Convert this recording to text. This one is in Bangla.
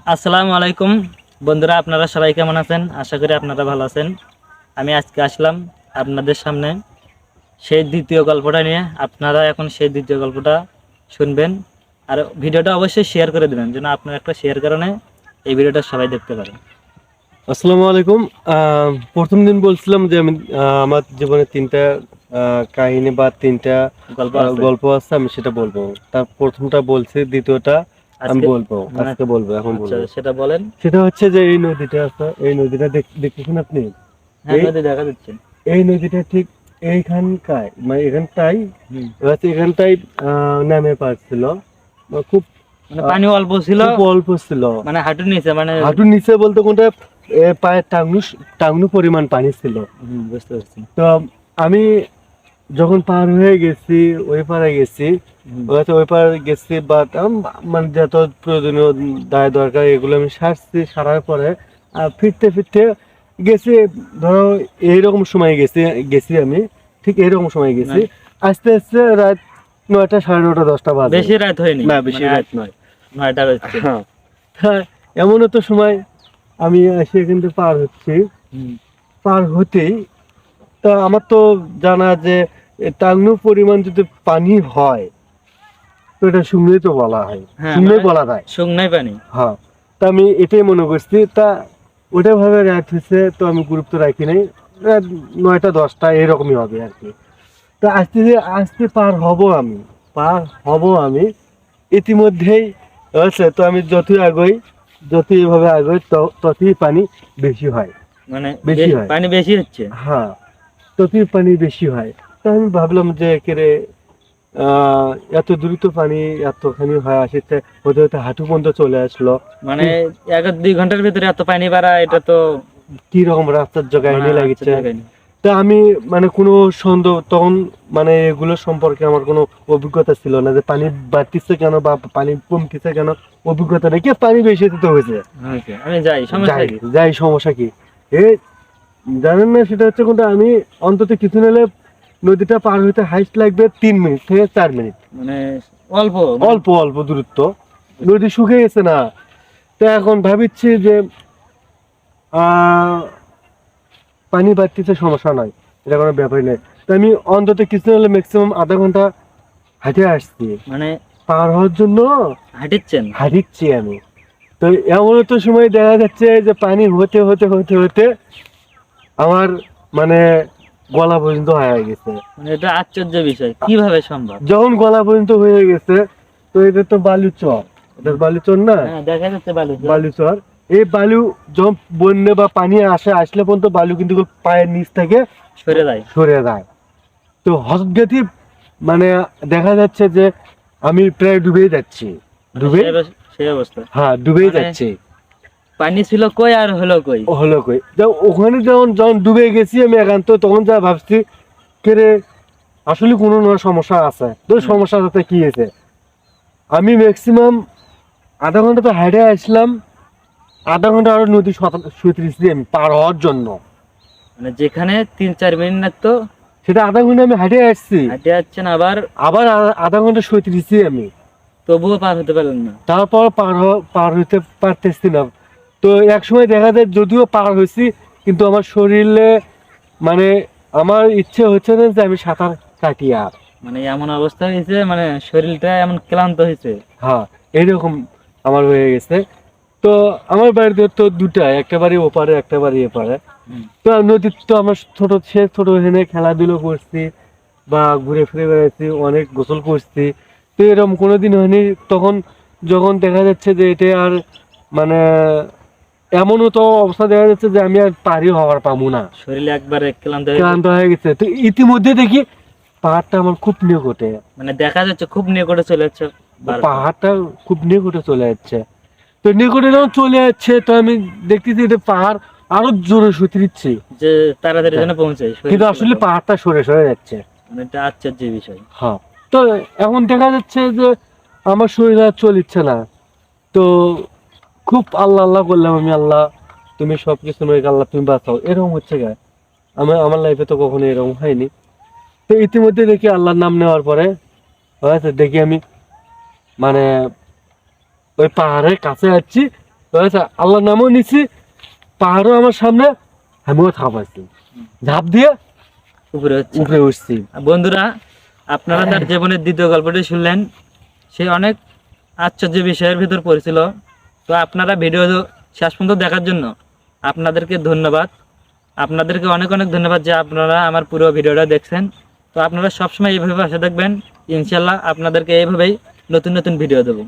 আসসালামু আলাইকুম বন্ধুরা, আপনারা সবাই কেমন আছেন? আশা করি আপনারা ভালো আছেন। আমি আজকে আসলাম আপনাদের সামনে সেই দ্বিতীয় গল্পটা নিয়ে। আপনারা এখন সেই দ্বিতীয় গল্পটা শুনবেন, আর ভিডিওটা অবশ্যই শেয়ার করে দেবেন, যেন আপনার একটা শেয়ার কারণে এই ভিডিওটা সবাই দেখতে পারে। আসসালামু আলাইকুম। প্রথম দিন বলছিলাম যে আমি আমার জীবনে তিনটা কাহিনী বা তিনটা গল্প আছে গল্প আছে, আমি সেটা বলবো। তার প্রথমটা বলছি, দ্বিতীয়টা আমি আজকে, বলবো, মানে আজকে বলবো, এখন আচ্ছা বলবো। সেটা বলেন। সেটা হচ্ছে যে এই নদীটা আছে, এই নদীটা দেখতেছেন আপনি? হ্যাঁ, এই নদী দেখা যাচ্ছে। এই নদীটা ঠিক এইখানটায়, মানে এখানটাই হুম। এখানটাই নামে পারছিল। খুব মানে পানি অল্প ছিল, খুব অল্প ছিল, মানে হাঁটুর নিচে, মানে হাঁটুর নিচে বলতে কোনটা পায়ের টাংনু টাংনু পরিমাণ পানি ছিল। বুঝতে পারছি। তো আমি যখন পার হয়ে গেছি, ওই পারে গেছি, হুম। ওই পার গেছি, বাট মানে যত প্রয়োজনীয় দায় দরকার এগুলো আমি সারার পরে ফিরতে ফিরতে গেছি। ধরো এইরকম সময় গেছি আমি, ঠিক এইরকম সময় গেছি। মানে আস্তে আস্তে রাত 9টা, 9:30, 10টা বাজে। বেশি রাত হয়নি, না, বেশি মানে রাত নয়। 9টা হচ্ছে। হ্যাঁ, হ্যাঁ, এমনও তো সময় আমি এসে কিন্তু পার হচ্ছি, হুম। পার হতেই তা আমার তো জানা যে টাংনু পরিমাণ যদি পানি হয় তো এটা শুকনোই তো বলা হয়, হ্যাঁ, শুকনোই মানে বলা যায়। শুকনাই পানি। হ্যাঁ, তা আমি এটাই মনে করছি। তা ওটা ভাবে রাত হয়েছে, তো আমি গুরুত্ব রাখি নাই। রাত 9টা, 10টা এরকমই হবে আর কি। তা আজকে পার হব আমি ইতিমধ্যেই হচ্ছে। তো আমি যতই এভাবে আgoই ততই পানি বেশি হয়, মানে বেশি হয়। পানি বেশি হচ্ছে। হ্যাঁ, ততই পানি বেশি হয়। তা আমি ভাবলাম যে কেরে আহ এত দ্রুত পানি এতখানি হয় আসতে, হতে হতে হাঁটু পর্যন্ত চলে আসলো। মানে 1-2 ঘন্টার ভিতরে এত পানি বাড়া, এটা তো কি রকম রাস্তার মানে জগাইনি আচ্ছা লাগিচ্ছে। দেখেনি। তা আমি মানে কোনো সন্দেহ তখন, মানে এগুলো সম্পর্কে আমার কোনো অভিজ্ঞতা ছিল না যে পানি বাড়তিছে কেন বা পানি কমতিছে কেন। অভিজ্ঞতা নেই, কি পানি বেশি হতে হয়েছে। আমি যাই, সমস্যা যাই কি? যাই সমস্যা কি? এ জানেন না, সেটা হচ্ছে কোনটা, আমি অন্তত কিছু নাহলে নদীটা পার হইতে হাইস্ট লাগবে 3 মিনিট থেকে 4 মিনিট। মানে অল্প, মানে অল্প অল্প দূরত্ব, নদী শুকিয়ে গেছে না। তো এখন ভাবিচ্ছি যে আহ পানি বাড়তিতে সমস্যা নয়, এটা কোনো ব্যাপারই নয়। তো আমি অন্তত কিছু হলে ম্যাক্সিমাম আধা ঘন্টা হাঁটে আসছি মানে পার হওয়ার জন্য। হাঁটিচ্ছেন। হাঁটিচ্ছি আমি। তো এমন তো সময় দেখা যাচ্ছে যে পানি হতে হতে হতে হতে আমার মানে গলা পর্যন্ত হয়ে গেছে। মানে এটা আশ্চর্য বিষয়, কিভাবে সম্ভব? যখন গলা পর্যন্ত হয়ে গেছে, তো এটা তো বালুচর, এটা বালুচর না, হ্যাঁ, দেখা যাচ্ছে বালু। বালুচর। এই বালু যখন বন্যা বা পানি আসলে পর্যন্ত বালু কিন্তু পায়ের নিচ থেকে সরে যায়। সরে যায়। তো হঠাৎ মানে দেখা যাচ্ছে যে আমি প্রায় ডুবেই যাচ্ছি, মানে ডুবে, সেই অবস্থা। হ্যাঁ ডুবেই মানে যাচ্ছি। পানি ছিল কই আর হলো কই? হলো কই, ওখানে যখন যখন ডুবে গেছি আমি একান্ত, তখন যা ভাবছি কেরে আসলে কোনো না সমস্যা আছে, তো হুম। সমস্যা তাতে কি হয়েছে। আমি ম্যাক্সিমাম আধা ঘন্টা তো হেঁটে আসলাম, আধা ঘন্টা আরো নদী শুয়েছি আমি পার হওয়ার জন্য। মানে যেখানে 3-4 মিনিট লাগতো সেটা আধা ঘন্টা আমি হেঁটে আসছি, হাঁটে যাচ্ছেন, আবার আবার আধা ঘন্টা শুয়েছি আমি। তবুও পার হতে পারলেন না। তারপর পার হইতে পারতেছি না। তো এক সময় দেখা যায় যদিও পার হয়েছি, কিন্তু আমার শরীরে মানে আমার ইচ্ছে হচ্ছে না যে আমি সাঁতার কাটি আর। মানে এমন অবস্থা হয়েছে, মানে শরীরটা এমন ক্লান্ত হয়েছে। হ্যাঁ, এইরকম আমার হয়ে গেছে। তো আমার বাড়িতে তো দুটা, একটা বাড়ি ওপারে, একটা বাড়ি এপারে। হুম। তো নদীর তো আমরা ছোট এখানে খেলাধুলো করছি বা ঘুরে ফিরে বেড়াচ্ছি, অনেক গোসল করছি। তো এরকম কোনোদিন হয়নি। তখন যখন দেখা যাচ্ছে যে এটা আর মানে এমনও তো অবস্থা দেখা যাচ্ছে যে আমি আর পারি হওয়ার পাবো না, শরীরে একবারে ক্লান্ত হয়েছে। ক্লান্ত হয়ে গেছে। তো ইতিমধ্যে দেখি পাহাড়টা আমার খুব নিকটে, মানে দেখা যাচ্ছে খুব নিকটে চলে যাচ্ছে বারবার। পাহাড়টা খুব নিকটে চলে যাচ্ছে। তো নিকটে যখন চলে যাচ্ছে, তো আমি দেখতেছি এটা পাহাড় আরো জোরে সত্যি দিচ্ছি, যে তাড়াতাড়ি যেন পৌঁছায়, শরীর কিন্তু আসলে ক্লান্ত। পাহাড়টা সরে সরে যাচ্ছে। মানে এটা আশ্চর্য বিষয়। হ্যাঁ, তো এখন দেখা যাচ্ছে যে আমার শরীর আর চলিচ্ছে না। তো খুব আল্লাহ আল্লাহ করলাম আমি, আল্লাহ তুমি সবকিছু নয়, আল্লাহ তুমি বাঁচাও, এরকম হচ্ছে গা। আমার লাইফে তো কখনো এরকম হয়নি। তো ইতিমধ্যে দেখি আল্লাহর নাম নেওয়ার পরে হয়েছে, দেখি আমি মানে ওই পাহাড়ের কাছে যাচ্ছি, হয়েছে আল্লাহর নামও নিছি, পাহাড়ও আমার সামনে, আমিও থাপাইছি, ঝাঁপ দিয়ে উপরে হচ্ছে। উপরে উঠছি। বন্ধুরা, আপনারা তার জীবনের দ্বিতীয় গল্পটি শুনলেন। সে অনেক আশ্চর্য বিষয়ের ভিতর পড়েছিল। তো আপনারা ভিডিও শেষ পর্যন্ত দেখার জন্য আপনাদেরকে ধন্যবাদ। আপনাদেরকে অনেক অনেক ধন্যবাদ যে আপনারা আমার পুরো ভিডিওটা দেখছেন। তো আপনারা সবসময় এইভাবে পাশে থাকবেন, ইনশাল্লাহ আপনাদেরকে এইভাবেই নতুন নতুন ভিডিও দেবো।